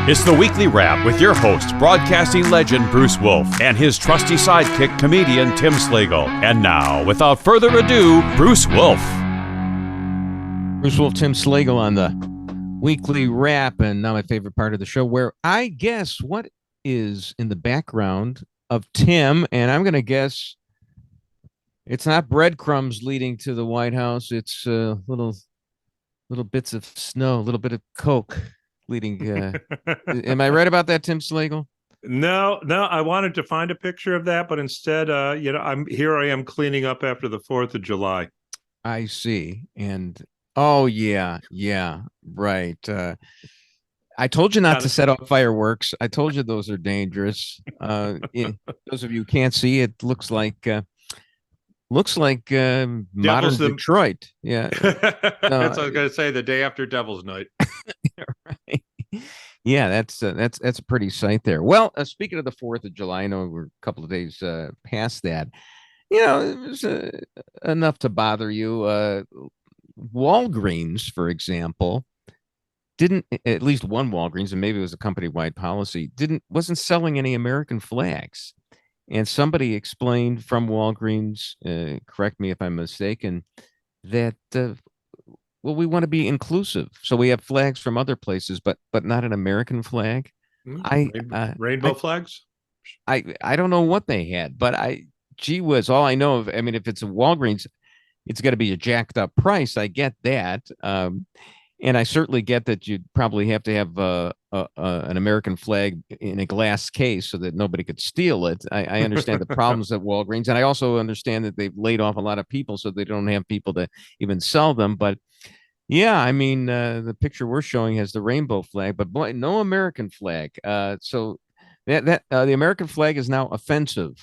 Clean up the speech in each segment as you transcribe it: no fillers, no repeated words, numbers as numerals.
It's the Weekly Wrap with your host, broadcasting legend Bruce Wolf, and his trusty sidekick, comedian Tim Slagle. And now, without further ado, Bruce Wolf. Bruce Wolf, Tim Slagle on the Weekly Wrap, and now my favorite part of the show, where I guess what is in the background of Tim, and I'm going to guess it's not breadcrumbs leading to the White House. It's little bits of snow, a little bit of Coke leading. Am I right about that, Tim Slagle? No. I wanted to find a picture of that, but instead, I am cleaning up after the 4th of July. I see. And oh yeah, right. I told you not to set off fireworks. I told you those are dangerous. Those of you who can't see, it looks like modern Detroit. Yeah. That's what I was going to say, the day after Devil's Night. Right. Yeah, that's a pretty sight there. Well, speaking of the 4th of July, I know we're a couple of days past that. It was enough to bother you. Walgreens, for example, didn't, at least one Walgreens, and maybe it was a company-wide policy, wasn't selling any American flags. And somebody explained from Walgreens, correct me if I'm mistaken, that we want to be inclusive, so we have flags from other places, but not an American flag. Rainbow flags. I don't know what they had, but gee whiz, all I know of, I mean, if it's a Walgreens, it's got to be a jacked up price. I get that. And I certainly get that you'd probably have to have an American flag in a glass case so that nobody could steal it. I understand the problems at Walgreens, and I also understand that they've laid off a lot of people, so they don't have people to even sell them. But yeah, I mean, the picture we're showing has the rainbow flag, but boy, no American flag. So the American flag is now offensive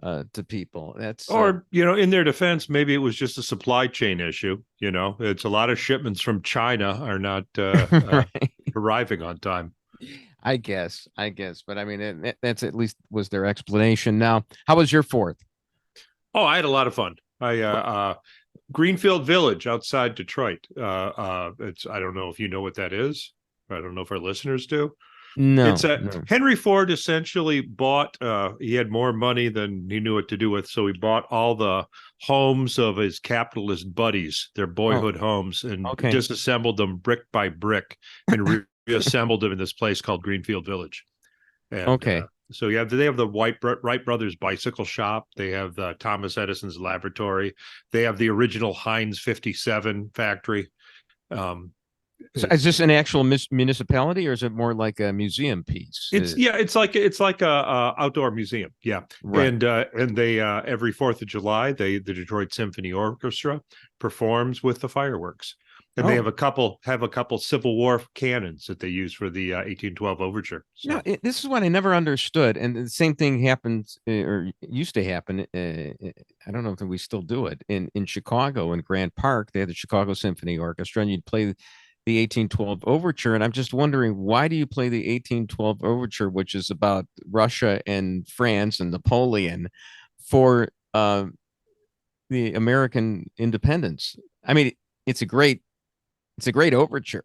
to people. That's in their defense, maybe it was just a supply chain issue. It's a lot of shipments from China are not right. arriving on time. I guess, but I mean, that's at least was their explanation. Now, how was your 4th? Oh, I had a lot of fun. Greenfield Village outside Detroit. I don't know if you know what that is. I don't know if our listeners do. No, Henry Ford essentially bought, he had more money than he knew what to do with, so he bought all the homes of his capitalist buddies, their boyhood homes, and disassembled them brick by brick and reassembled them in this place called Greenfield Village. And, so they have the Wright Brothers bicycle shop. They have the Thomas Edison's laboratory. They have the original Heinz 57 factory. So is this an actual municipality, or is it more like a museum piece? It's like a outdoor museum. Yeah, right. And they every 4th of July, the Detroit Symphony Orchestra performs with the fireworks, and they have a couple Civil War cannons that they use for the 1812 overture. So. No, this is what I never understood, and the same thing happens or used to happen. I don't know if we still do it in Chicago in Grant Park. They had the Chicago Symphony Orchestra, and you'd play the 1812 overture, and I'm just wondering, why do you play the 1812 overture, which is about Russia and France and Napoleon, for the American independence? I mean, it's a great overture,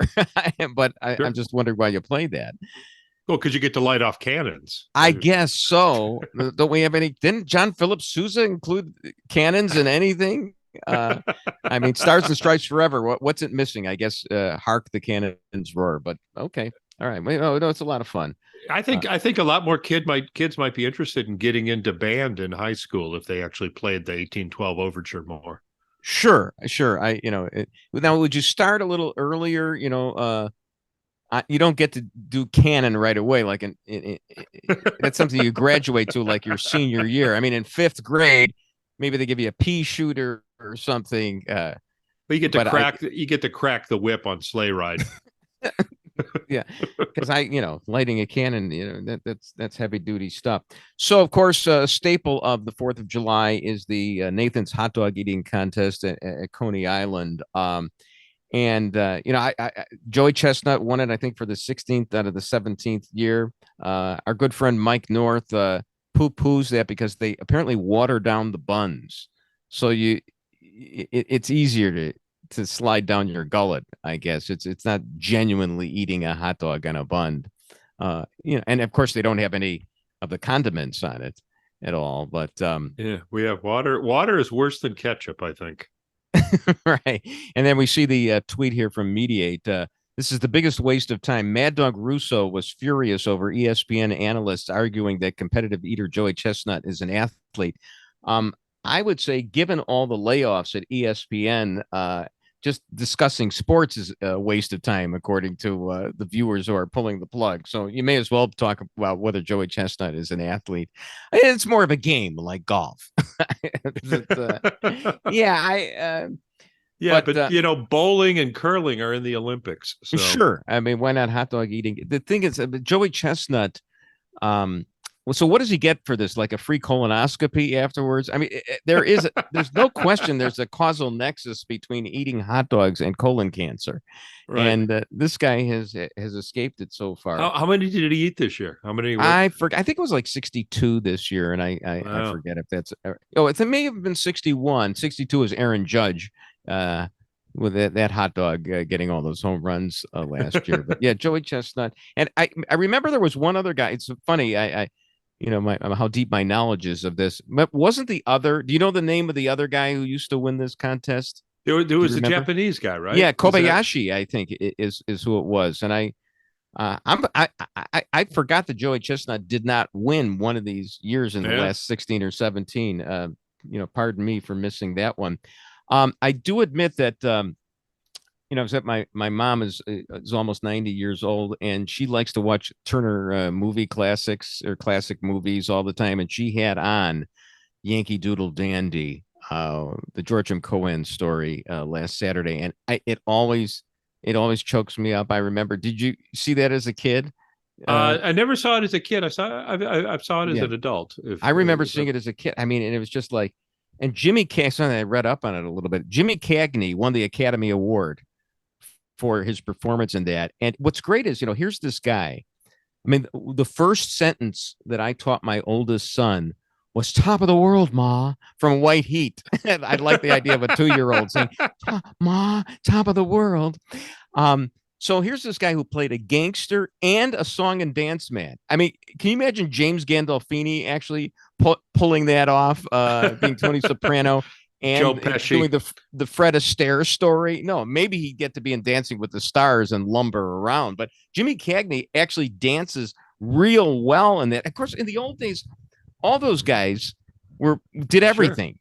but I'm just wondering why you play that. Well, because you get to light off cannons. I guess so. Don't we have any? Didn't John Philip Sousa include cannons in anything? I mean, Stars and Stripes Forever. What's it missing? I guess Hark the Cannons Roar. But okay, all right. No, it's a lot of fun. I think a lot more kids might be interested in getting into band in high school if they actually played the 1812 overture more. Sure. Now, would you start a little earlier? You don't get to do canon right away. Like that's something you graduate to, like your senior year. I mean, in 5th grade, maybe they give you a pea shooter or something. But you get to crack the whip on Sleigh Ride. Yeah, because lighting a cannon, that's heavy duty stuff. So of course, a staple of the 4th of July is the Nathan's hot dog eating contest at Coney Island. Joey Chestnut won it, I think, for the 16th out of the 17th year. Our good friend Mike North poo-poos that because they apparently water down the buns, so it's easier to slide down your gullet. I guess it's not genuinely eating a hot dog on a bun. and of course they don't have any of the condiments on it at all. But yeah, we have water. Water is worse than ketchup, I think. Right. And then we see the tweet here from Mediate. This is the biggest waste of time. Mad Dog Russo was furious over ESPN analysts arguing that competitive eater Joey Chestnut is an athlete. I would say, given all the layoffs at ESPN, just discussing sports is a waste of time, according to the viewers who are pulling the plug. So you may as well talk about whether Joey Chestnut is an athlete. It's more of a game like golf. Yeah, but bowling and curling are in the Olympics. So. Sure. I mean, why not hot dog eating? The thing is, Joey Chestnut, well, so what does he get for this? Like a free colonoscopy afterwards? I mean, there's no question there's a causal nexus between eating hot dogs and colon cancer. Right. And this guy has escaped it so far. How many did he eat this year? How many? I think it was like 62 this year. And I forget if that's, it may have been 61. 62 is Aaron Judge. With that hot dog getting all those home runs last year. But yeah, Joey Chestnut. And I remember there was one other guy. It's funny. I how deep my knowledge is of this. But wasn't the other, do you know the name of the other guy who used to win this contest? There was a Japanese guy, right? Yeah, Kobayashi, I think is who it was. And I forgot that Joey Chestnut did not win one of these years in the last 16 or 17. Pardon me for missing that one. I do admit that my mom is almost 90 years old, and she likes to watch Turner movie classics or classic movies all the time. And she had on Yankee Doodle Dandy, the George M. Cohan story last Saturday, and it always chokes me up. I remember. Did you see that as a kid? I never saw it as a kid. I saw it as an adult. I remember seeing it as a kid. I mean, and it was just like, and Jimmy Cagney, I read up on it a little bit. Jimmy Cagney won the Academy Award for his performance in that. And what's great is, here's this guy. I mean, the first sentence that I taught my oldest son was "Top of the world, Ma," from White Heat. I like the idea of a 2-year-old saying, "Ma, top of the world." So here's this guy who played a gangster and a song and dance man. I mean, can you imagine James Gandolfini actually pulling that off, being Tony Soprano and Joe Pesci doing the Fred Astaire story? No, maybe he'd get to be in Dancing with the Stars and lumber around. But Jimmy Cagney actually dances real well in that. Of course, in the old days, all those guys did everything. Sure.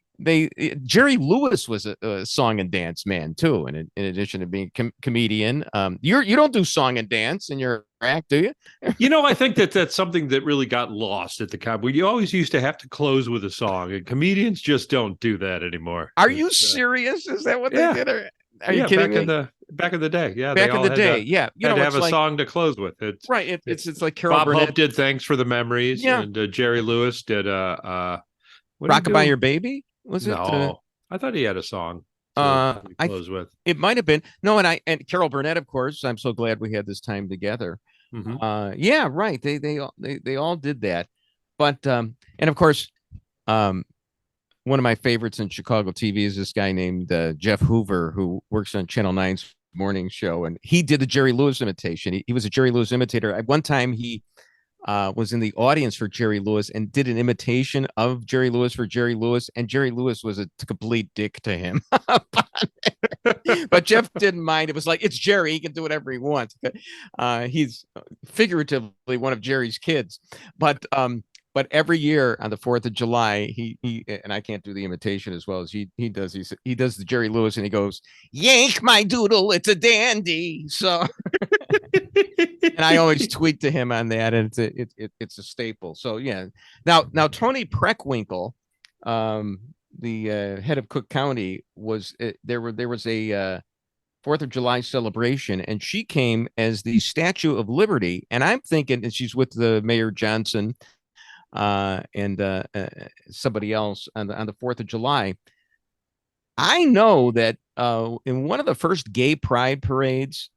Jerry Lewis was a song and dance man too, and in addition to being comedian. You don't do song and dance in your act, do you? I think that's something that really got lost at the comedy. You always used to have to close with a song, and comedians just don't do that anymore. Are you serious? Is that what they did? Are you kidding me? Back in the day, yeah. Back in the day, yeah. You had to have a song to close with. It's like Carol Bob Burnett Hope did "Thanks for the Memories," and Jerry Lewis did "Rockabye Your Baby." Was it? No, I thought he had a song to close with. It might have been. No, and Carol Burnett, of course. I'm so glad we had this time together. Mm-hmm. Yeah, right. They all did that. But and of course, one of my favorites in Chicago TV is this guy named Jeff Hoover, who works on Channel 9's morning show, and he did the Jerry Lewis imitation. He was a Jerry Lewis imitator. At one time, he was in the audience for Jerry Lewis and did an imitation of Jerry Lewis for Jerry Lewis, and Jerry Lewis was a complete dick to him. But Jeff didn't mind. It was like, it's Jerry. He can do whatever he wants. He's figuratively one of Jerry's kids. But every year on the 4th of July, he and I can't do the imitation as well as he does. He does the Jerry Lewis, and he goes, "Yank my doodle, it's a dandy." So, and I always tweet to him on that, and it's a staple. So yeah. Now Tony Preckwinkle, the head of Cook County, was there was a 4th of July celebration, and she came as the Statue of Liberty, and I'm thinking, and she's with the Mayor Johnson. And somebody else on the 4th of July. I know that in one of the first gay pride parades,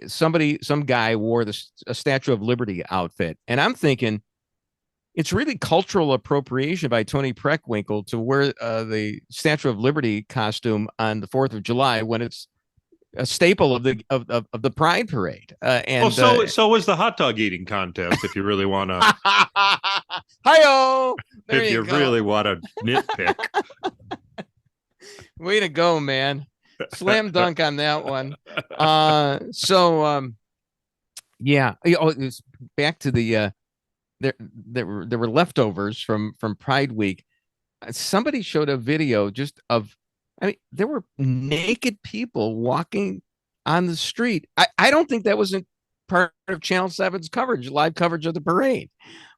some guy wore a Statue of Liberty outfit, and I'm thinking it's really cultural appropriation by Tony Preckwinkle to wear the Statue of Liberty costume on the 4th of July when it's a staple of the Pride Parade. And so was the hot dog eating contest. If you really want to, hi-yo, if you really want to nitpick. Way to go, man! Slam dunk on that one. Yeah. Oh, it was back to the there were leftovers from Pride Week. Somebody showed a video just of, I mean, there were naked people walking on the street. I don't think that wasn't part of Channel 7's coverage, live coverage of the parade,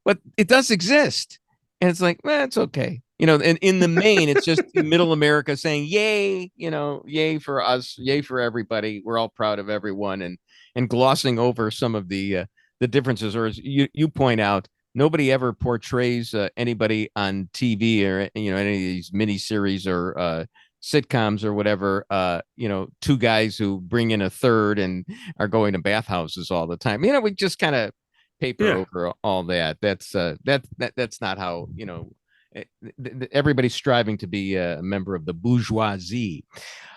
but it does exist. And it's like, well, it's okay. And in the main, it's just middle America saying, yay, yay for us, yay for everybody. We're all proud of everyone, and glossing over some of the differences. Or as you point out, nobody ever portrays anybody on TV or, any of these miniseries or sitcoms or whatever, two guys who bring in a third and are going to bathhouses all the time. We just kind of paper over all that. That's not how, everybody's striving to be a member of the bourgeoisie.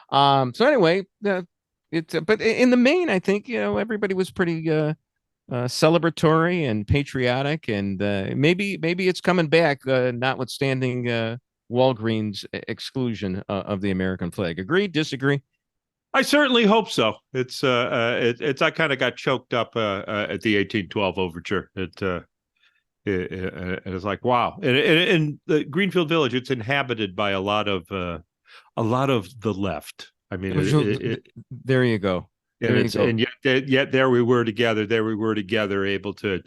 So anyway, but in the main, I think, everybody was pretty celebratory and patriotic, and maybe it's coming back, notwithstanding Walgreens exclusion of the American flag. Agree? Disagree? I certainly hope so. It's I kind of got choked up at the 1812 overture. It's like, wow. And the Greenfield Village, it's inhabited by a lot of the left. I mean, there you go. And yet there we were together. Able to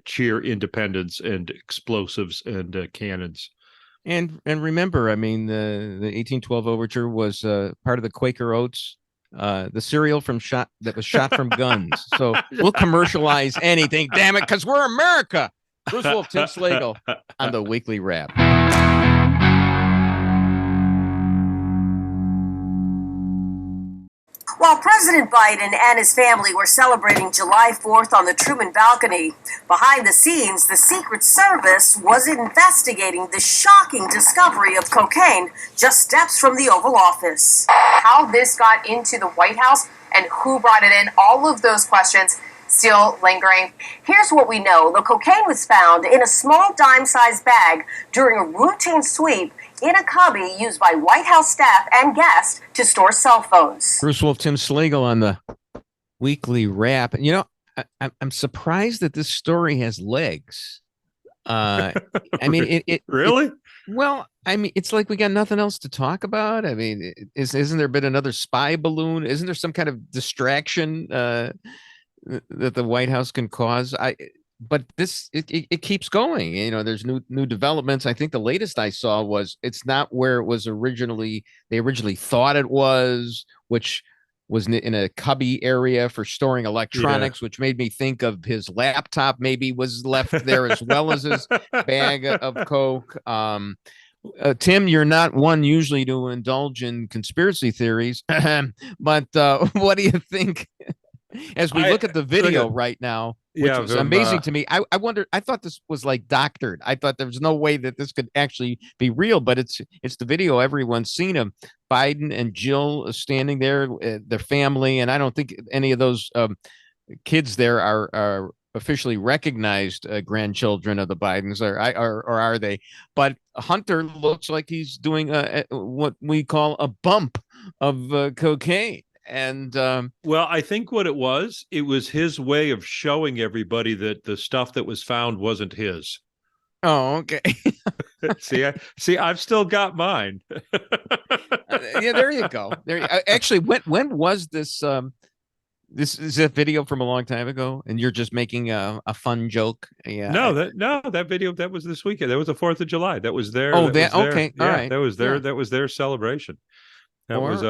cheer independence and explosives and cannons. And remember, I mean, the 1812 overture was part of the Quaker Oats, the cereal that was shot from guns. So we'll commercialize anything, damn it, because we're America. Bruce Wolf, Tim Slagle on the Weekly Wrap. While President Biden and his family were celebrating July 4th on the Truman balcony, behind the scenes, the Secret Service was investigating the shocking discovery of cocaine just steps from the Oval Office. How this got into the White House and who brought it in, all of those questions still lingering. Here's what we know. The cocaine was found in a small dime-sized bag during a routine sweep in a cubby used by White House staff and guests to store cell phones. Bruce Wolf, Tim Slagle on the Weekly Wrap. I'm surprised that this story has legs. I mean, it really? Well, I mean, it's like we got nothing else to talk about. I mean, isn't there been another spy balloon? Isn't there some kind of distraction that the White House can cause? But this it keeps going. There's new developments. I think the latest I saw was it's not where it was originally. They originally thought it was, which was in a cubby area for storing electronics, which made me think of his laptop maybe was left there as well as his bag of coke. Tim, you're not one usually to indulge in conspiracy theories, but what do you think? As we look at the video right now, which is amazing to me. I wonder, I thought this was like doctored. I thought there was no way that this could actually be real, but it's the video. Everyone's seen him. Biden and Jill standing there, their family, and I don't think any of those kids there are officially recognized grandchildren of the Bidens, or are they? But Hunter looks like he's doing what we call a bump of cocaine. And well, I think what it was his way of showing everybody that the stuff that was found wasn't his. Oh, okay. see, I've still got mine. Yeah, there you go. Actually, when was this? This is a video from a long time ago, and you're just making a fun joke. Yeah. That video that was this weekend. That was the 4th of July. That was there. Okay. All right. That was there. Yeah. That was their celebration. That was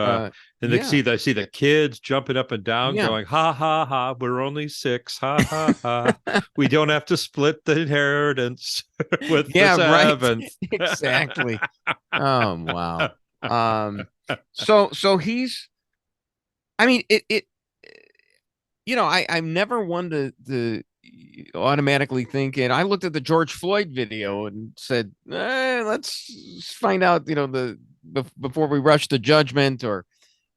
and they see the kids jumping up and down, going, ha ha ha, we're only 6, ha ha ha. We don't have to split the inheritance with the seventh. Right. Exactly. Oh wow. So he's, I mean, I'm never one to automatically think, and I looked at the George Floyd video and said, let's find out, before we rush to judgment, or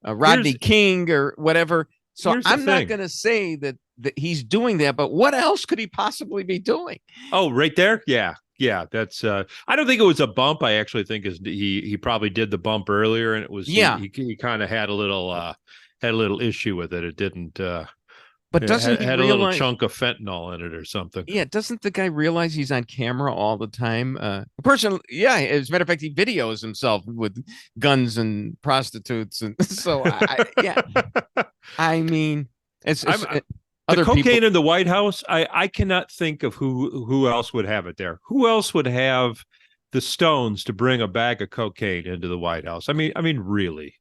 Rodney King or whatever. So I'm not going to say that he's doing that, but what else could he possibly be doing? Oh, right there. Yeah, that's. I don't think it was a bump. I actually think he probably did the bump earlier, and it was. He kind of had a little issue with it. It didn't. But doesn't he had realize, a little chunk of fentanyl in it or something? Yeah, doesn't the guy realize he's on camera all the time? A person, as a matter of fact, he videos himself with guns and prostitutes, and so I mean, it's the other cocaine people in the White House. I cannot think of who else would have it there. Who else would have the stones to bring a bag of cocaine into the White House? I mean, really.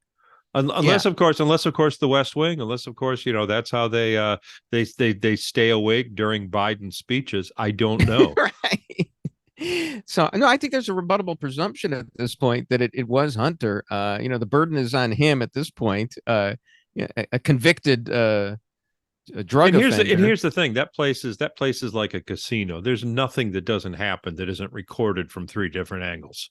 Unless of course the West Wing, unless of course that's how they stay awake during Biden's speeches. I don't know. Right. So no, I think there's a rebuttable presumption at this point that it was Hunter. The burden is on him at this point. A convicted drug offender. And here's the thing: that place is like a casino. There's nothing that doesn't happen that isn't recorded from 3 different angles.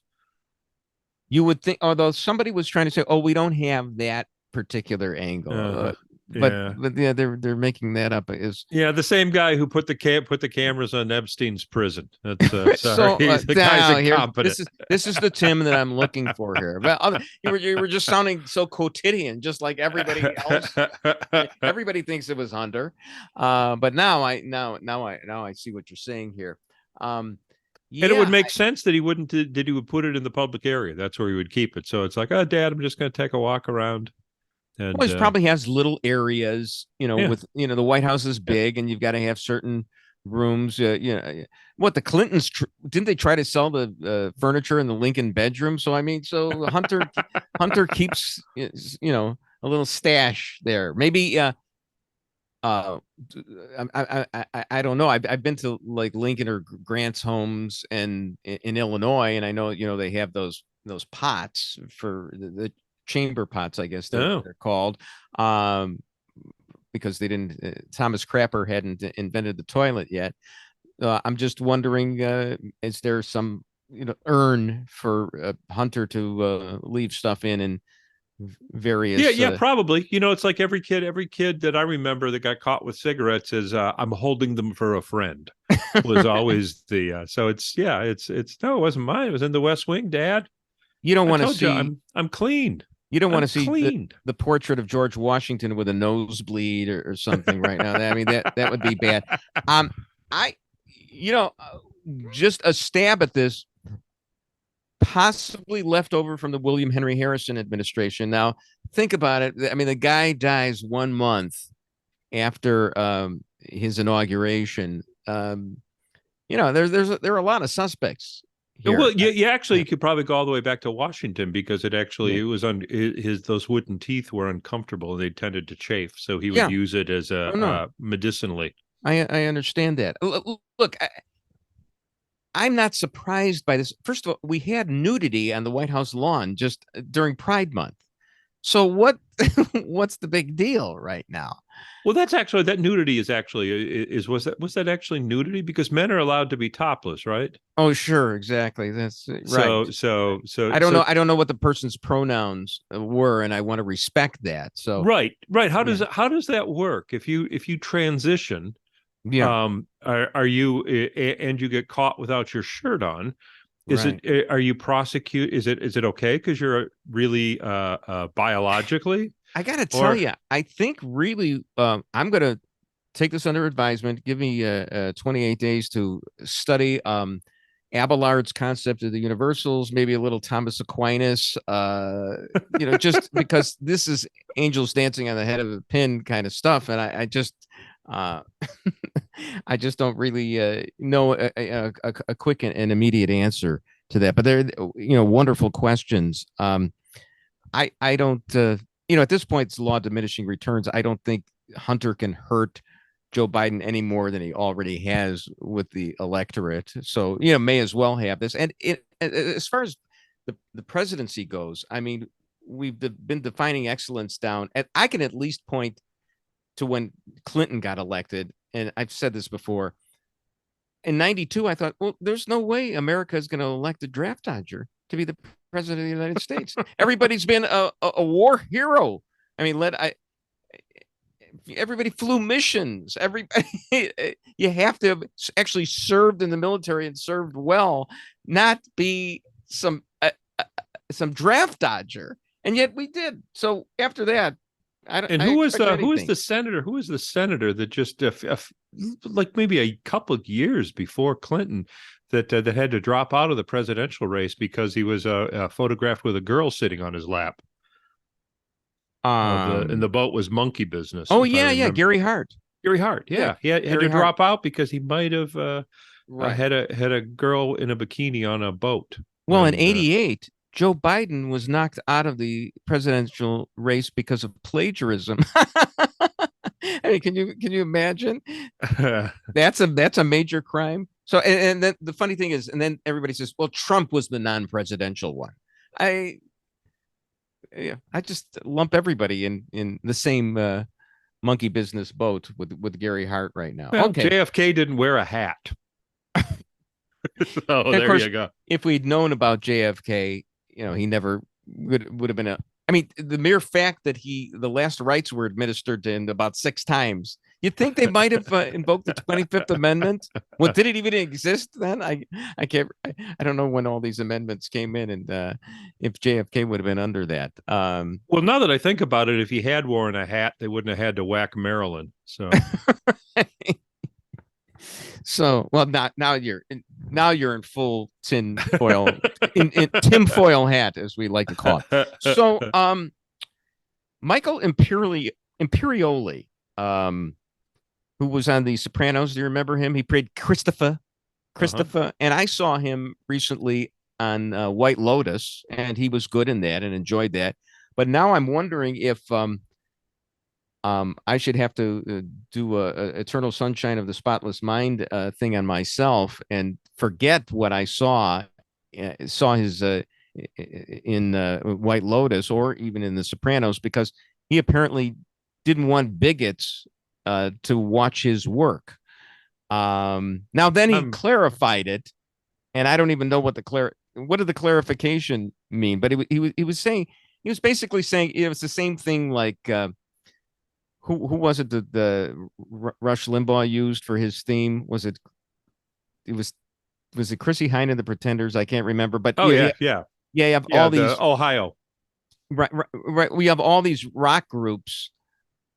You would think, although somebody was trying to say, "Oh, we don't have that particular angle," but they're making that up. The same guy who put the cameras on Epstein's prison. That's sorry, so, the guy's incompetent. This is the Tim that I'm looking for here. But you were just sounding so quotidian, just like everybody else. Everybody thinks it was Hunter, but now I see what you're saying here. And it would make sense that he wouldn't. That he would put it in the public area. That's where he would keep it. So it's like, oh, Dad, I'm just going to take a walk around. And he probably has little areas, with the White House is big, and you've got to have certain rooms. What the Clintons didn't they try to sell the furniture in the Lincoln bedroom? So I mean, so Hunter keeps a little stash there. Maybe. I don't know. I've been to like Lincoln or Grant's homes and in Illinois, and I know they have those pots for the chamber pots, I guess they're called, because they didn't. Thomas Crapper hadn't invented the toilet yet. I'm just wondering, is there some urn for Hunter to leave stuff in and various probably. It's like every kid that I remember that got caught with cigarettes is I'm holding them for a friend was always the so it's no, it wasn't mine. It was in the West Wing, Dad. You don't want to see I'm clean. You don't want to see the portrait of George Washington with a nosebleed or something right now. I mean, that would be bad. Just a stab at this, possibly left over from the William Henry Harrison administration. Now, think about it. I mean, the guy dies 1 month after his inauguration. There are a lot of suspects here. Well, you could probably go all the way back to Washington, because it was on those wooden teeth were uncomfortable and they tended to chafe. So he would use it as medicinally. I understand that. Look, I'm not surprised by this. First of all, we had nudity on the White House lawn just during Pride Month. So what's the big deal right now? Well, that nudity was that actually nudity? Because men are allowed to be topless, right? Oh, sure, exactly. That's right. So I don't know what the person's pronouns were, and I want to respect that. So right. How does that work if you transition? Are you and you get caught without your shirt on? Are you prosecute? Is it okay because you're really biologically? I gotta tell you, I think really I'm gonna take this under advisement. Give me 28 days to study Abelard's concept of the universals, maybe a little Thomas Aquinas, just because this is angels dancing on the head of a pin kind of stuff, and I just I just don't really know a quick and immediate answer to that. But they're wonderful questions. I don't at this point it's law of diminishing returns. I don't think Hunter can hurt Joe Biden any more than he already has with the electorate. So may as well have this. And as far as the presidency goes, I mean, we've been defining excellence down. And I can at least point to when Clinton got elected, and I've said this before. In 92, I thought, well, there's no way America is going to elect a draft dodger to be the president of the United States. Everybody's been a war hero I mean, everybody flew missions. Everybody, you have to have actually served in the military and served well, not be some draft dodger. And yet we did. So after that, who was the senator? Who was the senator that just like maybe a couple of years before Clinton that had to drop out of the presidential race because he was photographed with a girl sitting on his lap? And the boat was monkey business. Oh yeah, Gary Hart. Gary Hart, yeah. He had to drop out because he might have had a girl in a bikini on a boat. Well, in '88, Joe Biden was knocked out of the presidential race because of plagiarism. I mean, can you imagine? That's a major crime. So, and then the funny thing is, and then everybody says, well, Trump was the non-presidential one. I just lump everybody in the same monkey business boat with Gary Hart right now. Well, okay. JFK didn't wear a hat. So there course, you go. If we'd known about JFK, he never would have been I mean, the mere fact that the last rites were administered to him about 6 times, you'd think they might have invoked the 25th Amendment. Well, did it even exist then? I don't know when all these amendments came in, and if JFK would have been under that. Well, now that I think about it, if he had worn a hat, they wouldn't have had to whack Maryland. So. So, well, now you're in full tinfoil hat, as we like to call it. So, Michael Imperioli, who was on The Sopranos, do you remember him? He played Christopher, and I saw him recently on White Lotus, and he was good in that and enjoyed that. But now I'm wondering if I should have to do a Eternal Sunshine of the Spotless Mind thing on myself and forget what I saw his in White Lotus or even in The Sopranos, because he apparently didn't want bigots to watch his work. Now then he clarified it, and I don't even know what did the clarification mean, but he was basically saying it was the same thing like. Who was it that the Rush Limbaugh used for his theme? Was it Chrissy Hine and the Pretenders? I can't remember, but all these Ohio, right. We have all these rock groups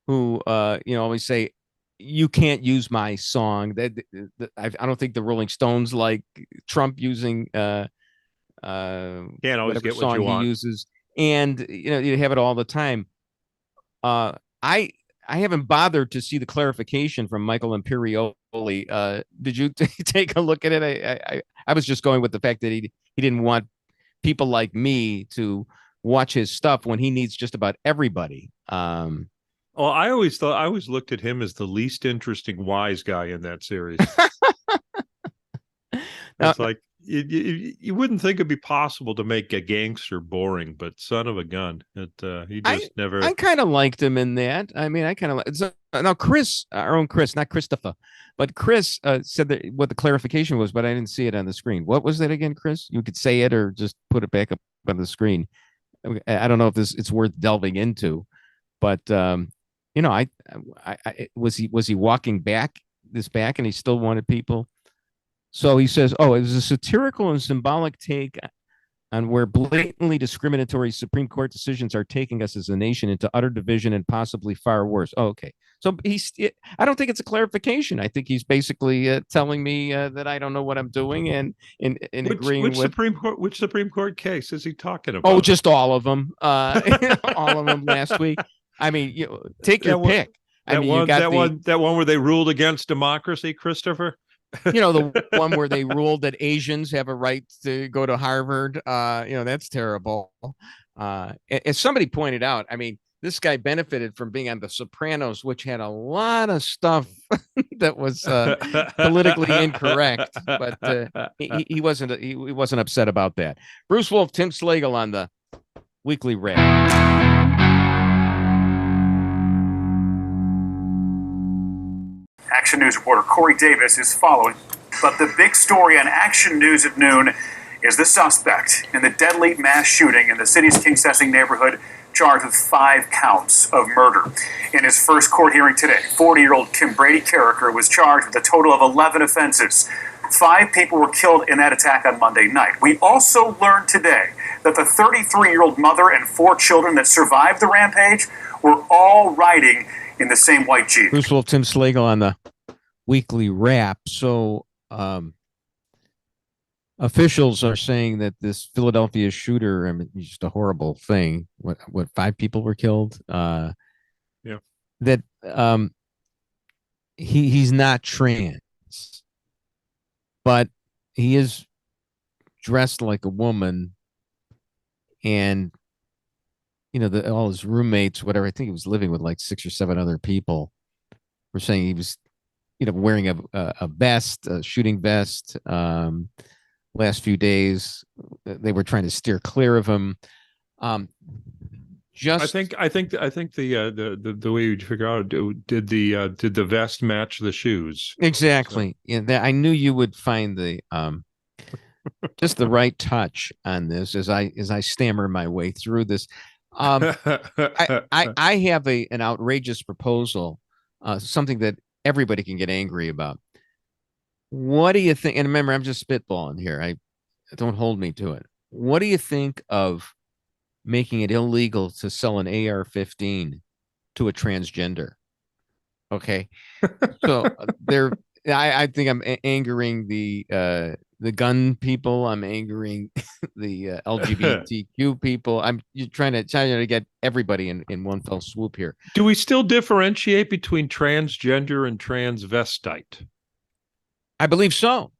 who always say you can't use my song. I don't think the Rolling Stones like Trump using can't always get what you want. He uses, and you have it all the time. I haven't bothered to see the clarification from Michael Imperioli. Did you take a look at it? I was just going with the fact that he didn't want people like me to watch his stuff when he needs just about everybody. Well, I always looked at him as the least interesting wise guy in that series. It's like you wouldn't think it'd be possible to make a gangster boring, but son of a gun, he just never. I kind of liked him in that. I mean, I kind of like. Now, Chris, our own Chris, not Christopher, but Chris said that what the clarification was, but I didn't see it on the screen. What was that again, Chris? You could say it or just put it back up on the screen. I don't know if it's worth delving into, but I was he walking back and he still wanted people. So he says, it was a satirical and symbolic take on where blatantly discriminatory Supreme Court decisions are taking us as a nation into utter division and possibly far worse. Oh, okay. So I don't think it's a clarification. I think he's basically telling me that I don't know what I'm doing and agreeing with. Which Supreme Court case is he talking about? Oh, just all of them. All of them last week. I mean, take your pick. That one where they ruled against democracy, Christopher. The one where they ruled that Asians have a right to go to Harvard. That's terrible. As somebody pointed out, I mean, this guy benefited from being on The Sopranos, which had a lot of stuff that was politically incorrect, but he wasn't upset about that. Bruce Wolf, Tim Slagle on the Weekly Wrap. Action News reporter Corey Davis is following. But the big story on Action News at noon is the suspect in the deadly mass shooting in the city's King Sessing neighborhood charged with 5 counts of murder. In his first court hearing today, 40-year-old Kim Brady Carricker was charged with a total of 11 offenses. 5 people were killed in that attack on Monday night. We also learned today that the 33-year-old mother and 4 children that survived the rampage were all riding in the same white Jeep. Bruce Wolf, Tim Slagle on the weekly wrap. So officials are saying that this Philadelphia shooter, I mean, just a horrible thing. What 5 people were killed? Yeah. That he's not trans, but he is dressed like a woman, and all his roommates, whatever. I think he was living with like 6 or 7 other people. Were saying he was, wearing a vest, a shooting vest. Last few days, they were trying to steer clear of him. I think the way you figure out, did the vest match the shoes? Exactly. So. Yeah, I knew you would find the just the right touch on this as I stammer my way through this. I have an outrageous proposal, something that everybody can get angry about. What do you think? And remember, I'm just spitballing here. I don't hold me to it. What do you think of making it illegal to sell an AR-15 to a transgender? Okay, so I think I'm angering the gun people. I'm angering the LGBTQ people. You're trying to get everybody in one fell swoop here. Do we still differentiate between transgender and transvestite? I believe so.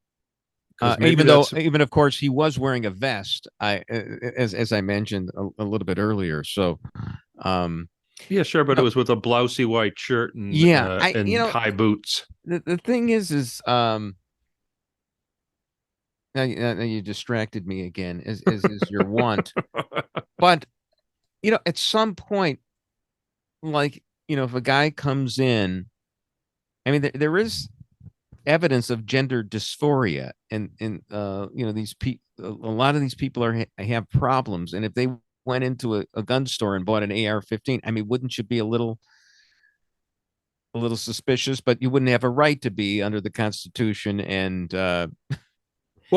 Even of course he was wearing a vest. As I mentioned a little bit earlier. So, yeah, sure, but it was with a blousy white shirt and high boots. The thing is now you distracted me again, as your want. But at some point, like if a guy comes in, I mean, there is evidence of gender dysphoria, and these people, a lot of these people have problems, and if they went into a gun store and bought an AR-15, I mean, wouldn't you be a little suspicious? But you wouldn't have a right to be under the Constitution. And well,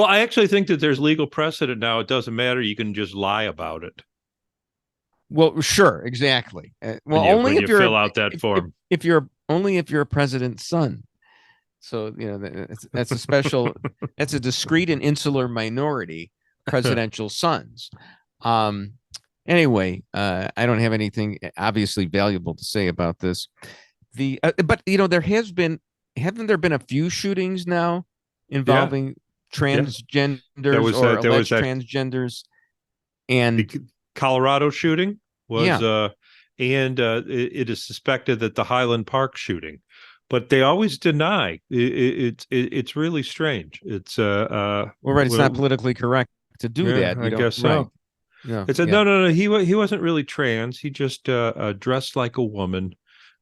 I actually think that there's legal precedent now. It doesn't matter. You can just lie about it. Well, sure, exactly. Well, only if you fill out that form. If you're a president's son. So, that's a special, that's a discrete and insular minority, presidential sons. Anyway, I don't have anything obviously valuable to say about this. But haven't there been a few shootings now involving transgenders or alleged transgenders? And the Colorado shooting was, and it is suspected that the Highland Park shooting. But they always deny. It's really strange. It's it's not politically correct to do that. I guess so. Right. Yeah, it's no. He wasn't really trans. He just dressed like a woman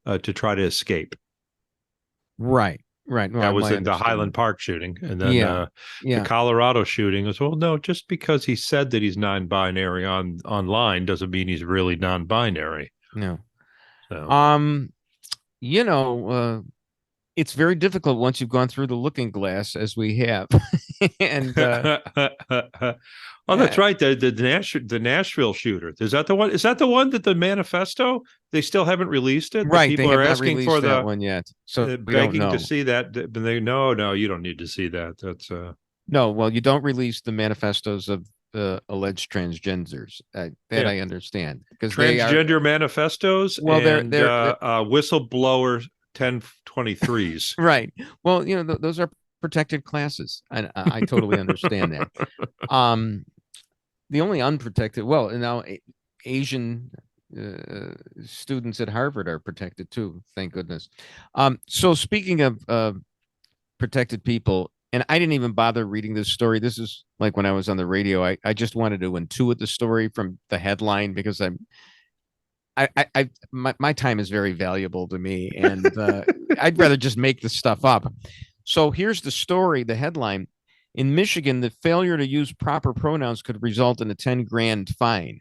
to try to escape. Right. Well, that was the Highland Park shooting, and then the Colorado shooting was no. Just because he said that he's non-binary online doesn't mean he's really non-binary. No. So. It's very difficult once you've gone through the looking glass, as we have. And that's right. The Nashville shooter. Is that the one? Is that the one that the manifesto? They still haven't released it. Right. People are asking for that one yet. So begging to see that. But no, you don't need to see that. That's no. Well, you don't release the manifestos of alleged transgenders. I understand, because transgender manifestos. Well, they're whistleblower 1023s. Right. Well, those are protected classes, and I totally understand that. The only unprotected, now Asian students at Harvard are protected too. Thank goodness. So speaking of protected people, and I didn't even bother reading this story. This is like when I was on the radio. I just wanted to intuit the story from the headline, because my time is very valuable to me, and I'd rather just make this stuff up. So here's the story, the headline. In Michigan, the failure to use proper pronouns could result in a $10,000 fine.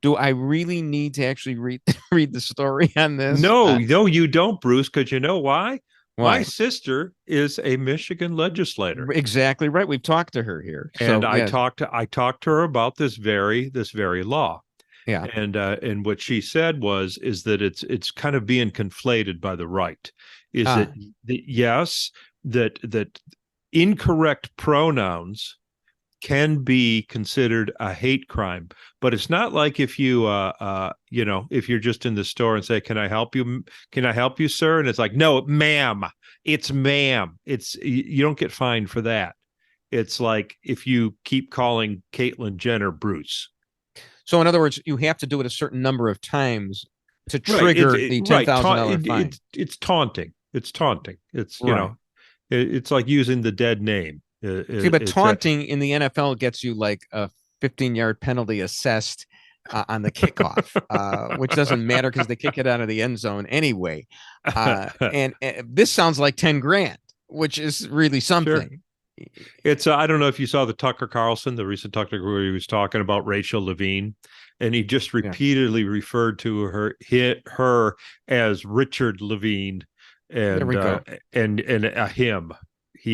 Do I really need to actually read read the story on this? No, you don't, Bruce, because you know why? Why? My sister is a Michigan legislator. Exactly right. We've talked to her here. And so, I talked to her about this very law. Yeah. And what she said is that it's kind of being conflated by the right. Yes, that incorrect pronouns can be considered a hate crime, but it's not like if you if you're just in the store and say, can I help you, sir? And it's like, no, ma'am, it's ma'am. You don't get fined for that. It's like if you keep calling Caitlyn Jenner Bruce. So in other words, you have to do it a certain number of times to trigger the $10,000 fine. It's taunting. It's taunting. It's it's like using the dead name. See, but taunting in the NFL gets you like a 15-yard penalty assessed on the kickoff, which doesn't matter because they kick it out of the end zone anyway. And this sounds like 10 grand, which is really something. Sure. It's I don't know if you saw the Tucker Carlson, the recent Tucker, where he was talking about Rachel Levine, and he just repeatedly referred to her as Richard Levine, and a him.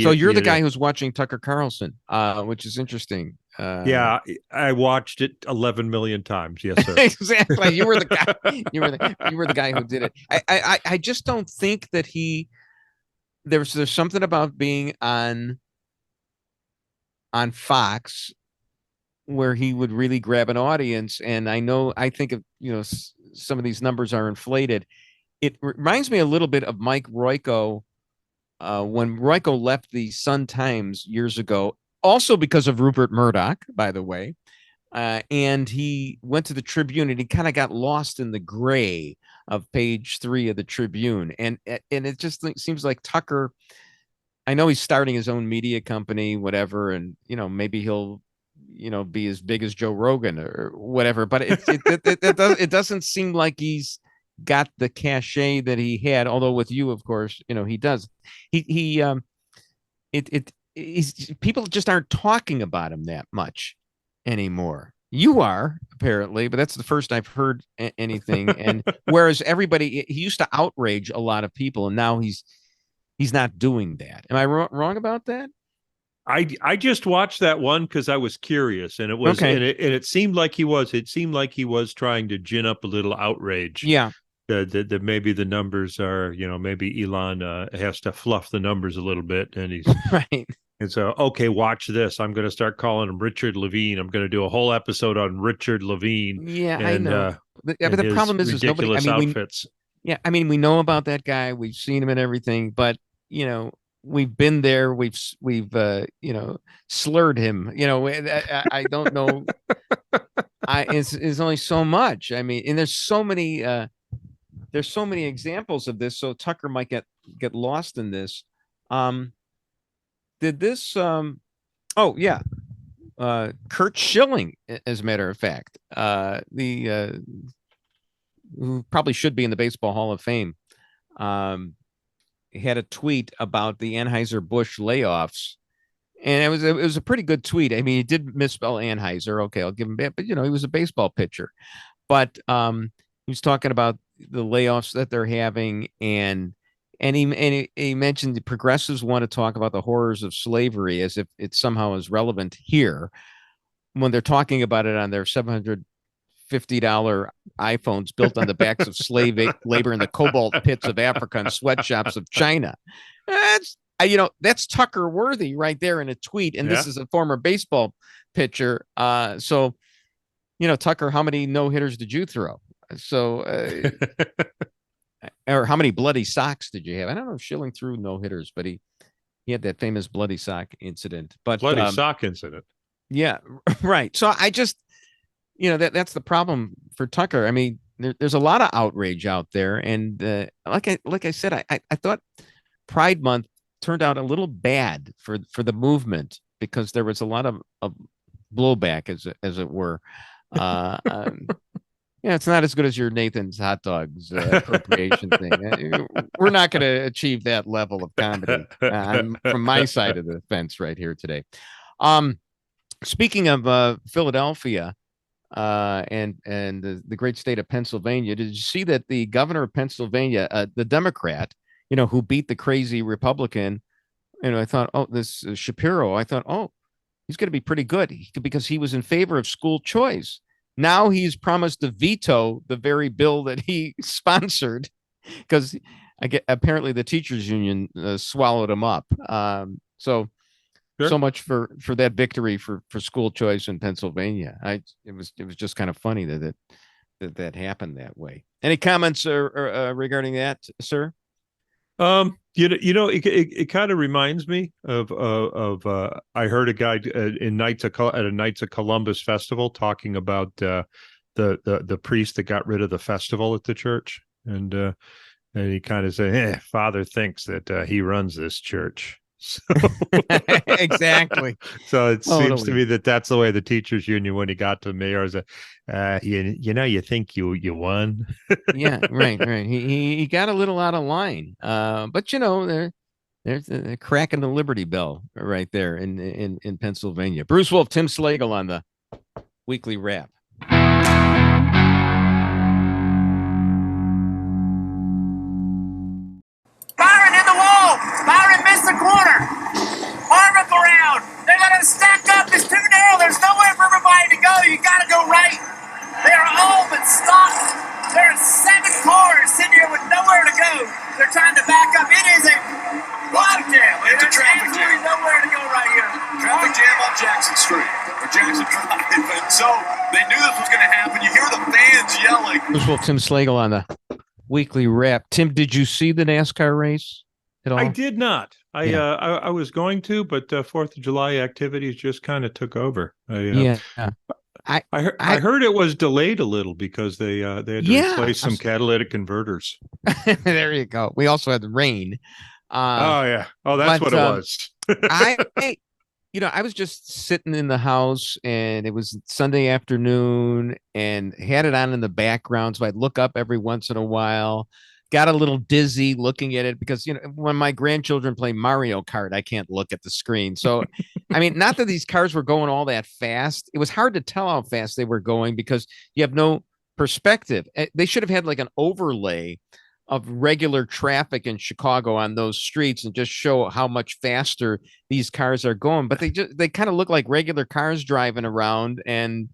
So you're the guy who's watching Tucker Carlson, which is interesting. Yeah, I watched it 11 million times. Yes, sir. Exactly. You were the guy. You were the guy who did it. I just don't think that there's something about being on Fox where he would really grab an audience. And I think of some of these numbers are inflated. It reminds me a little bit of Mike Royko. When Royko left the Sun-Times years ago, also because of Rupert Murdoch, by the way, and he went to the Tribune, and he kind of got lost in the gray of page 3 of the Tribune. And it just seems like Tucker, I know he's starting his own media company, whatever, and maybe he'll be as big as Joe Rogan or whatever, but it doesn't seem like he's got the cachet that he had, although with you, of course, he does. People just aren't talking about him that much anymore. You are, apparently, but that's the first I've heard anything. And whereas he used to outrage a lot of people, and now he's not doing that. Am I wrong about that? I just watched that one because I was curious, and it was and it seemed like he was trying to gin up a little outrage. Yeah. That maybe the numbers are, maybe Elon has to fluff the numbers a little bit, and he's right. And so, okay, watch this. I'm going to start calling him Richard Levine. I'm going to do a whole episode on Richard Levine. Yeah, I know. But the problem is nobody. Outfits. We know about that guy. We've seen him and everything, but we've been there. We've slurred him. I don't know. It's only so much. I mean, and there's so many examples of this. So Tucker might get lost in this. Did this? Kurt Schilling, as a matter of fact, who probably should be in the Baseball Hall of Fame, had a tweet about the Anheuser-Busch layoffs, and it was a pretty good tweet. I mean, he did misspell Anheuser. Okay, I'll give him that, but he was a baseball pitcher. But he was talking about the layoffs that they're having, and he mentioned the progressives want to talk about the horrors of slavery as if it somehow is relevant here when they're talking about it on their $750 iPhones built on the backs of slave labor in the cobalt pits of Africa and sweatshops of China. That's Tucker worthy right there in a tweet. And this is a former baseball pitcher. So, Tucker, how many no-hitters did you throw? So, or how many bloody socks did you have? I don't know if Schilling threw no-hitters, but he had that famous bloody sock incident. But bloody sock incident. Yeah, right. So I just, that's the problem for Tucker. I mean, there's a lot of outrage out there, and like I said, I thought Pride Month turned out a little bad for the movement because there was a lot of blowback, as it were. It's not as good as your Nathan's hot dogs appropriation thing. We're not going to achieve that level of comedy from my side of the fence right here today. Speaking of Philadelphia, and the great state of Pennsylvania. Did you see that the governor of Pennsylvania, the Democrat, who beat the crazy Republican, I thought, oh, this Shapiro, I thought, oh, he's going to be pretty good because he was in favor of school choice. Now he's promised to veto the very bill that he sponsored because apparently the teachers union swallowed him up. So much for that victory for school choice in Pennsylvania. It was just kind of funny that happened that way. Any comments regarding that, sir? It kind of reminds me of I heard a guy at a Knights of Columbus festival talking about the priest that got rid of the festival at the church, and he kind of said, Father thinks that he runs this church. So exactly. So it seems to me that's the way the teachers union, when he got to mayor, is you think you won. Yeah, right. He got a little out of line, but there's a crack in the Liberty Bell right there in Pennsylvania. Bruce Wolf, Tim Slagle on the weekly wrap. Byron in the wall. Byron missed the corner. Arm up around. They let him stack up. It's too narrow. There's nowhere for everybody to go. You got to go right. They are all but stopped. There are 7 cars sitting here with nowhere to go. They're trying to back up. It is a log jam. There's absolutely nowhere to go right here. Traffic jam on Jackson Street or Jackson Drive. And so they knew this was going to happen. You hear the fans yelling. Bruce Wolf, Tim Slagle on the weekly wrap. Tim, did you see the NASCAR race at all? I did not. I was going to, but 4th of July activities just kind of took over. I heard it was delayed a little because they had to replace some catalytic converters. There you go. We also had the rain. That's what it was. I was just sitting in the house, and it was Sunday afternoon, and had it on in the background, so I'd look up every once in a while. Got a little dizzy looking at it because, when my grandchildren play Mario Kart, I can't look at the screen. So, I mean, not that these cars were going all that fast. It was hard to tell how fast they were going because you have no perspective. They should have had like an overlay of regular traffic in Chicago on those streets and just show how much faster these cars are going. But they kind of look like regular cars driving around, and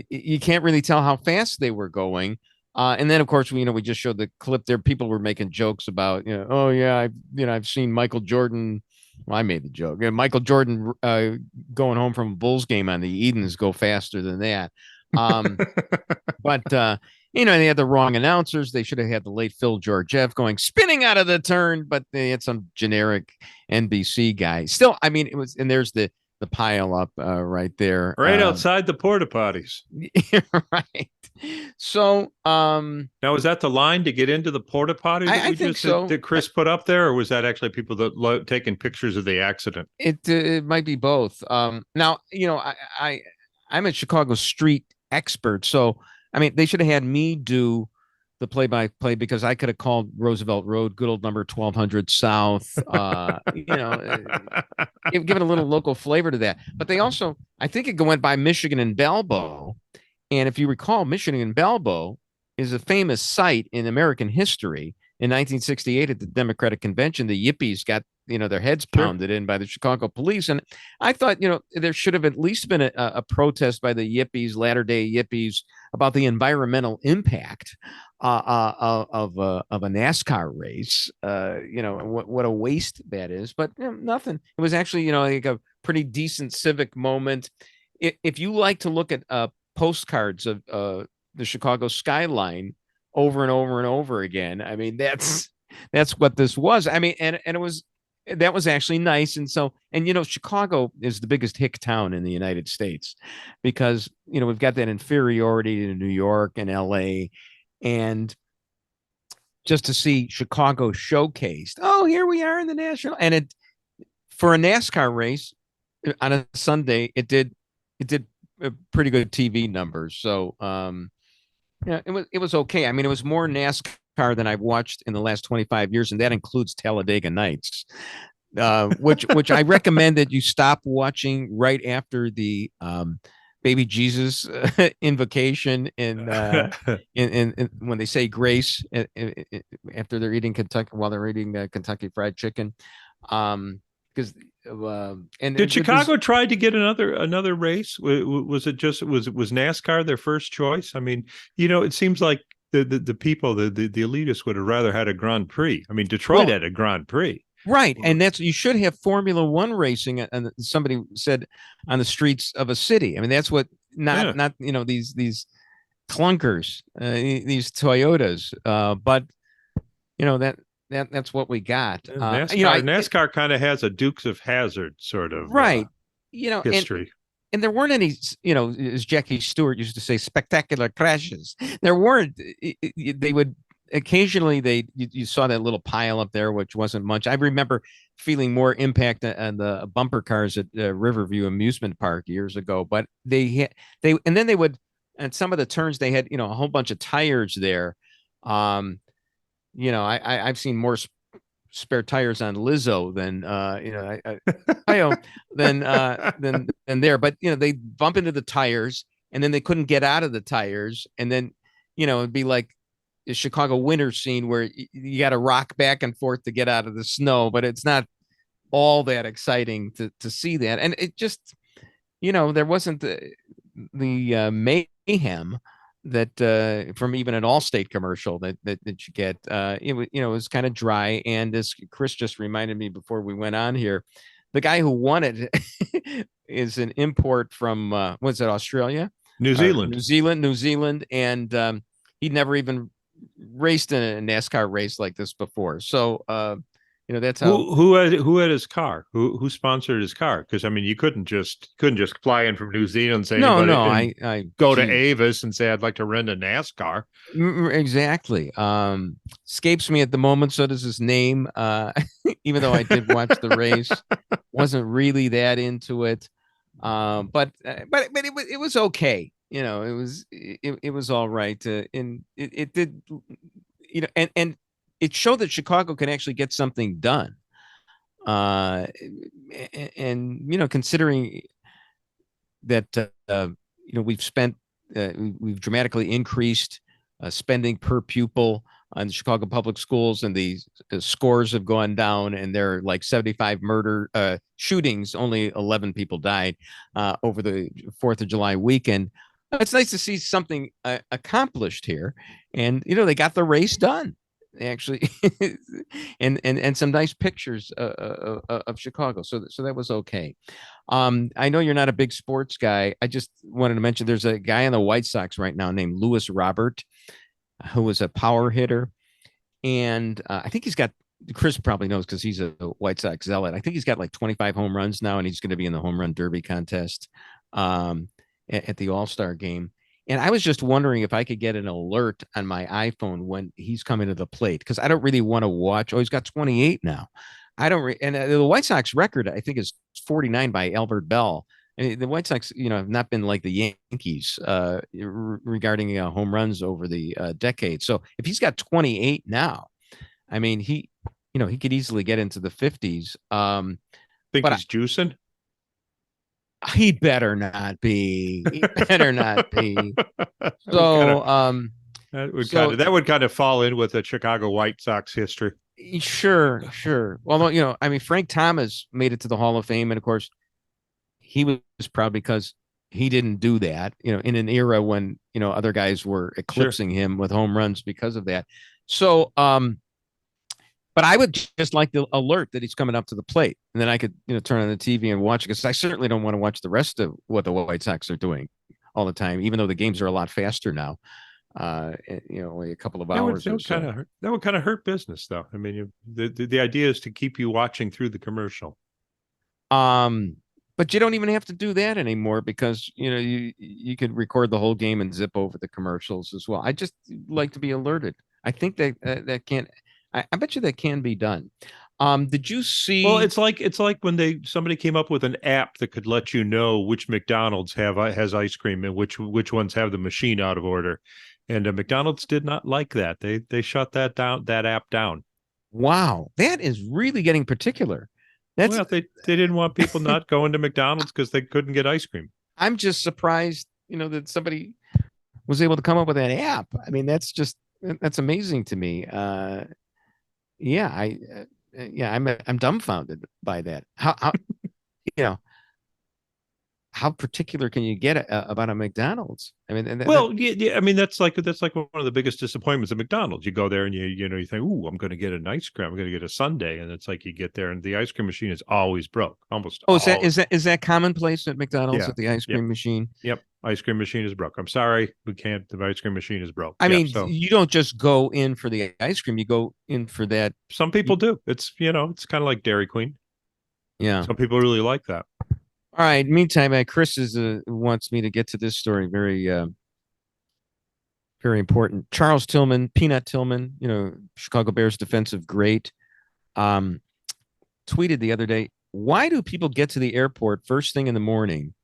you can't really tell how fast they were going. And then, of course, we just showed the clip there. People were making jokes about, I've seen Michael Jordan. Well, I made the joke. Michael Jordan going home from a Bulls game on the Edens go faster than that. But they had the wrong announcers. They should have had the late Phil Georgiev going spinning out of the turn, but they had some generic NBC guy. Still, I mean, it was, and there's the pile up right there, right outside the porta potties. Right. So now, was that the line to get into the porta potty that I think so. Did Chris put up there, or was that actually people that taking pictures of the accident? It might be both. Now, I'm a Chicago street expert, so I mean, they should have had me do the play-by-play because I could have called Roosevelt Road, good old number 1200 South, give it a little local flavor to that. But they also, I think it went by Michigan and Balbo. And if you recall, Michigan and Balbo is a famous site in American history. In 1968 at the Democratic Convention, the Yippies got, their heads pounded in by the Chicago police. And I thought, there should have at least been a protest by the Yippies, latter-day Yippies, about the environmental impact of a NASCAR race. What a waste that is. But nothing. It was actually, like a pretty decent civic moment. If you like to look at postcards of the Chicago skyline over and over and over again, I mean, that's what this was. I mean, and that was actually nice. And so, Chicago is the biggest hick town in the United States because, we've got that inferiority to New York and LA, and just to see Chicago showcased. Oh, here we are in the national, and for a NASCAR race on a Sunday, it did pretty good TV numbers. So, it was okay. I mean, it was more NASCAR than I've watched in the last 25 years, and that includes Talladega Nights, which I recommend that you stop watching right after the baby Jesus invocation in when they say grace after they're eating while they're eating Kentucky Fried Chicken. Because did Chicago try to get another race? Was it NASCAR their first choice? I mean, it seems like the people, the elitists would have rather had a Grand Prix. I mean, Detroit had a Grand Prix. Right. And you should have Formula One racing. And somebody said on the streets of a city. I mean, that's what not these clunkers, these Toyotas. But that's what we got. NASCAR kind of has a Dukes of Hazzard sort of history. And there weren't any, as Jackie Stewart used to say, spectacular crashes. There weren't. They would occasionally you saw that little pile up there, which wasn't much. I remember feeling more impact on the bumper cars at Riverview Amusement Park years ago. But they would, and some of the turns they had, a whole bunch of tires there. I've seen more spare tires on Lizzo than than there. But they bump into the tires, and then they couldn't get out of the tires, and then it'd be like the Chicago winter scene where you got to rock back and forth to get out of the snow, but it's not all that exciting to see that. And it just, there wasn't the mayhem that from even an Allstate commercial that you get. It was kind of dry. And as Chris just reminded me before we went on here, the guy who won it is an import from was it Australia? New Zealand. New Zealand. And he'd never even raced in a NASCAR race like this before. So that's how who had his car, who sponsored his car, because I mean you couldn't just fly in from New Zealand and say I go to Avis and say I'd like to rent a NASCAR. Exactly. Escapes me at the moment, so does his name. Even though I did watch the race, wasn't really that into it. But it was okay. It was all right. And it did, and it showed that Chicago can actually get something done. And considering that, we've dramatically increased spending per pupil on the Chicago public schools, and the scores have gone down, and there are like 75 murder shootings. Only 11 people died over the 4th of July weekend. It's nice to see something accomplished here, and they got the race done actually, and some nice pictures of Chicago. So that was okay. I know you're not a big sports guy. I just wanted to mention there's a guy on the White Sox right now named Lewis Robert, who was a power hitter, and I think he's got. Chris probably knows because he's a White Sox zealot. I think he's got like 25 home runs now, and he's going to be in the home run derby contest at the All-Star game. And I was just wondering if I could get an alert on my iPhone when he's coming to the plate, because I don't really want to watch. Oh, he's got 28 now. I don't. And the White Sox record, I think, is 49 by Albert Bell. And the White Sox, have not been like the Yankees regarding home runs over the decade. So if he's got 28 now, I mean, he could easily get into the 50s. Think he's juicing? He better not be. He better not be. So that would kind of fall in with the Chicago White Sox history. Sure. Although, Frank Thomas made it to the Hall of Fame, and of course, he was proud because he didn't do that, in an era when, other guys were eclipsing him with home runs because of that. So, but I would just like the alert that he's coming up to the plate, and then I could, turn on the TV and watch it, because I certainly don't want to watch the rest of what the White Sox are doing all the time, even though the games are a lot faster now. Only a couple of hours. That would kind of hurt business, though. I mean, the idea is to keep you watching through the commercial. But you don't even have to do that anymore, because you could record the whole game and zip over the commercials as well. I just like to be alerted. I think that can't. I bet you that can be done. Did you see? Well, it's like when somebody came up with an app that could let you know which McDonald's has ice cream and which ones have the machine out of order. And McDonald's did not like that. They shut that app down. Wow, that is really getting particular. They didn't want people not going to McDonald's because they couldn't get ice cream. I'm just surprised, that somebody was able to come up with that app. I mean, that's amazing to me. I'm dumbfounded by that. How how particular can you get about a McDonald's? I mean, I mean, that's like one of the biggest disappointments at McDonald's. You go there and you think, "Ooh, I'm going to get an ice cream. I'm going to get a sundae," and it's like you get there and the ice cream machine is always broke, almost. Oh, is that commonplace at McDonald's at the ice cream machine? Yep, ice cream machine is broke. I'm sorry, we can't. The ice cream machine is broke. I mean, you don't just go in for the ice cream; you go in for that. Some people do. It's it's kind of like Dairy Queen. Yeah, some people really like that. All right. Meantime, Chris wants me to get to this story. Very, very important. Charles Tillman, Peanut Tillman, Chicago Bears defensive great, tweeted the other day, why do people get to the airport first thing in the morning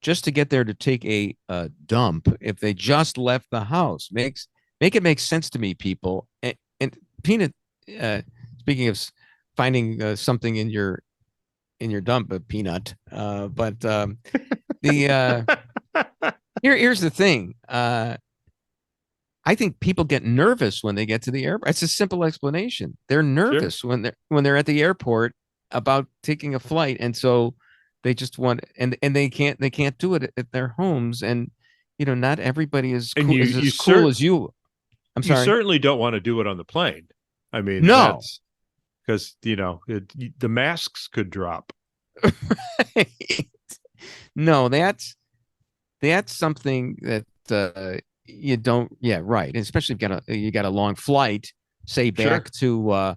just to get there to take a dump if they just left the house? Make it make sense to me, people. And Peanut, speaking of finding something in your dump, a peanut. But here's the thing. I think people get nervous when they get to the airport. It's a simple explanation. They're nervous when they're at the airport about taking a flight, and so they just want and they can't do it at their homes. And not everybody is cool, as cool as you. I'm sorry. You certainly don't want to do it on the plane. I mean, no. Because the masks could drop. Right. No, that's something that you don't. Yeah, right. And especially if you got a long flight, say back to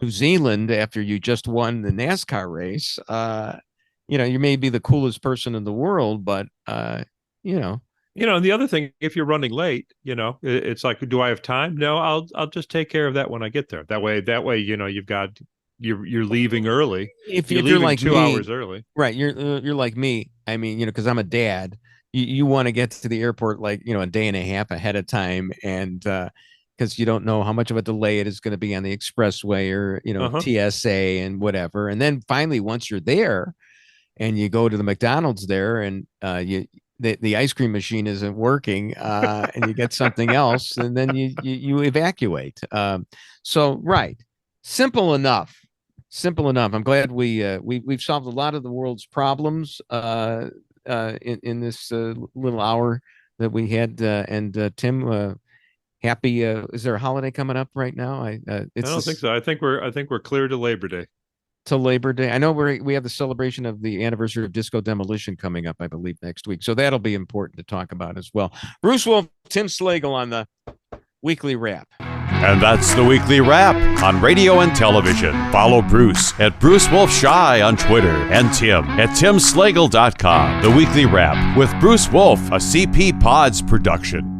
New Zealand after you just won the NASCAR race. You may be the coolest person in the world, but and the other thing, if you're running late, it's like, do I have time? No, I'll just take care of that when I get there. That way, you're leaving early. If you're like 2 hours early, right? You're like me. I mean, because I'm a dad. You want to get to the airport like a day and a half ahead of time, and because you don't know how much of a delay it is going to be on the expressway or TSA and whatever. And then finally, once you're there, and you go to the McDonald's there, and the ice cream machine isn't working, and you get something else, and then you evacuate. Right, simple enough. I'm glad we've solved a lot of the world's problems in this little hour that we had. And Tim, happy. Is there a holiday coming up right now? I don't think so. I think we're clear to Labor Day. To Labor Day. I know we have the celebration of the anniversary of Disco Demolition coming up, I believe, next week. So that'll be important to talk about as well. Bruce Wolf, Tim Slagle on the Weekly Wrap. And that's the Weekly Wrap on radio and television. Follow Bruce at Bruce Wolf Shy on Twitter and Tim at timslagle.com. The Weekly Wrap with Bruce Wolf, a CP Pods production.